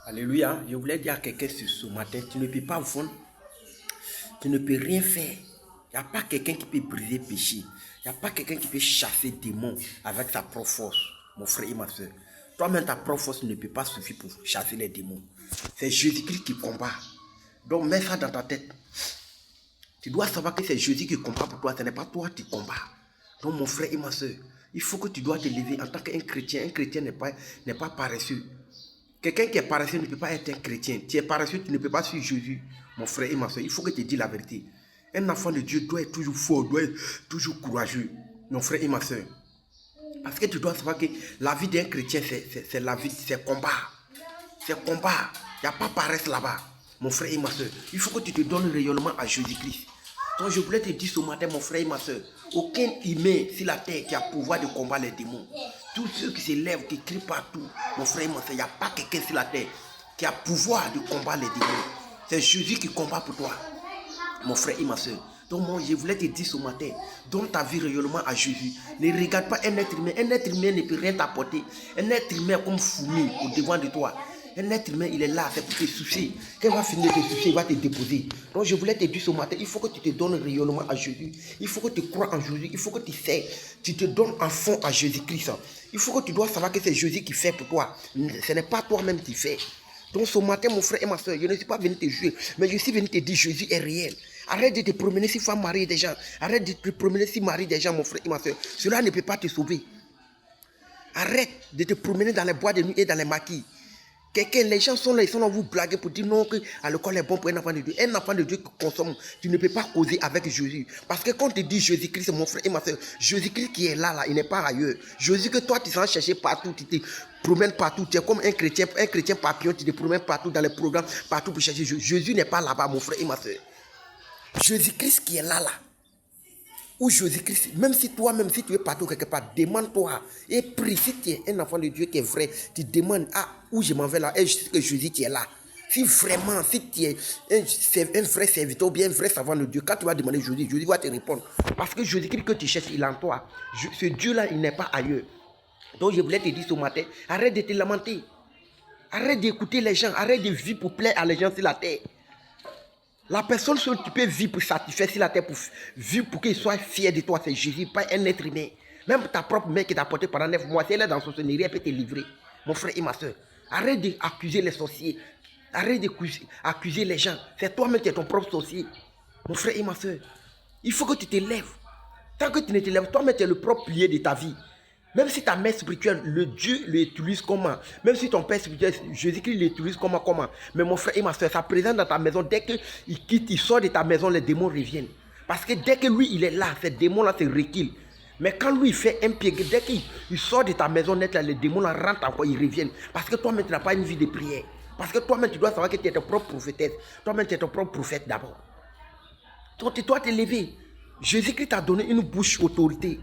Alléluia. Je voulais dire à quelqu'un ce matin, tu ne peux pas vendre, tu ne peux rien faire. Il n'y a pas quelqu'un qui peut briser le péché. Il n'y a pas quelqu'un qui peut chasser des démons avec sa propre force, mon frère et ma soeur. Toi-même, ta propre force ne peut pas suffire pour chasser les démons. C'est Jésus-Christ qui combat. Donc, mets ça dans ta tête. Tu dois savoir que c'est Jésus qui combat pour toi. Ce n'est pas toi qui combats. Donc, mon frère et ma soeur, il faut que tu dois te lever en tant qu'un chrétien. Un chrétien n'est pas paresseux. Quelqu'un qui est paresseux ne peut pas être un chrétien. Tu es paresseux, tu ne peux pas suivre Jésus, mon frère et ma soeur. Il faut que tu dises la vérité. Un enfant de Dieu doit être toujours fort, doit être toujours courageux, mon frère et ma soeur. Parce que tu dois savoir que la vie d'un chrétien, c'est la vie, c'est combat. C'est combat. Il n'y a pas paresse là-bas, mon frère et ma soeur. Il faut que tu te donnes rayonnement à Jésus-Christ. Donc je voulais te dire ce matin, mon frère et ma soeur, aucun humain sur la terre qui a pouvoir de combattre les démons. Tous ceux qui se lèvent, qui crient partout, mon frère et ma soeur, il n'y a pas quelqu'un sur la terre qui a pouvoir de combattre les démons. C'est Jésus qui combat pour toi, mon frère et ma soeur. Donc moi, je voulais te dire ce matin, donne ta vie rayonnement à Jésus. Ne regarde pas un être humain. Un être humain ne peut rien t'apporter. Un être humain comme fourmi au devant de toi. Un être humain, il est là, c'est pour te soucier. Quand il va finir de te soucier, il va te déposer. Donc je voulais te dire ce matin, il faut que tu te donnes rayonnement à Jésus. Il faut que tu crois en Jésus. Il faut que tu sais, tu te donnes en fond à Jésus-Christ. Il faut que tu dois savoir que c'est Jésus qui fait pour toi. Ce n'est pas toi-même qui fais. Donc ce matin, mon frère et ma soeur, je ne suis pas venu te juger, mais je suis venu te dire Jésus est réel. Arrête de te promener si femme mariée des gens. Arrête de te promener si mari des gens, mon frère et ma soeur. Cela ne peut pas te sauver. Arrête de te promener dans les bois de nuit et dans les maquis. Les gens sont là, ils sont là, vous blaguer pour dire non, que l'alcool est bon pour un enfant de Dieu. Un enfant de Dieu qui consomme, tu ne peux pas causer avec Jésus. Parce que quand tu dis Jésus-Christ, mon frère et ma soeur, Jésus-Christ qui est là, il n'est pas ailleurs. Jésus que toi, tu s'en chercher partout, tu te promènes partout. Tu es comme un chrétien papillon, tu te promènes partout dans les programmes, partout pour chercher Jésus. Jésus n'est pas là-bas, mon frère et ma soeur. Jésus-Christ qui est là. Ou Jésus-Christ, même si toi-même, si tu es partout quelque part, demande-toi et prie. Si tu es un enfant de Dieu qui est vrai, tu demandes, où je m'en vais là, et je sais que Jésus qui est là. Si vraiment, si tu es un vrai serviteur ou bien un vrai savant de Dieu, quand tu vas demander Jésus, Jésus va te répondre. Parce que Jésus-Christ que tu cherches, il est en toi. Ce Dieu-là, il n'est pas ailleurs. Donc je voulais te dire ce matin, arrête de te lamenter. Arrête d'écouter les gens, arrête de vivre pour plaire à les gens sur la terre. La personne seule qui peut vivre pour satisfaire sur la terre, pour vivre pour qu'il soit fier de toi, c'est Jésus, pas un être humain. Même ta propre mère qui t'a porté pendant 9 mois, si elle est dans son sonnerie, elle peut te livrer. Mon frère et ma soeur, arrête d'accuser les sorciers. Arrête d'accuser les gens. C'est toi-même qui es ton propre sorcier. Mon frère et ma soeur, il faut que tu te lèves. Tant que tu ne te lèves, toi-même tu es le propre pilier de ta vie. Même si ta mère spirituelle, le Dieu l'utilise comment? Même si ton père spirituel, Jésus-Christ l'utilise comment? Mais mon frère et ma soeur, ça présente dans ta maison. Dès qu'il quitte, il sort de ta maison, les démons reviennent. Parce que dès que lui, il est là, ces démons-là se reculent. Mais quand lui, il fait un pied, dès qu'il sort de ta maison net, là, les démons-là rentrent encore, ils reviennent. Parce que toi-même, tu n'as pas une vie de prière. Parce que toi-même, tu dois savoir que tu es ton propre prophétesse. Toi-même, tu es ton propre prophète d'abord. Donc, tu dois te lever. Jésus-Christ t'a donné une bouche autorité.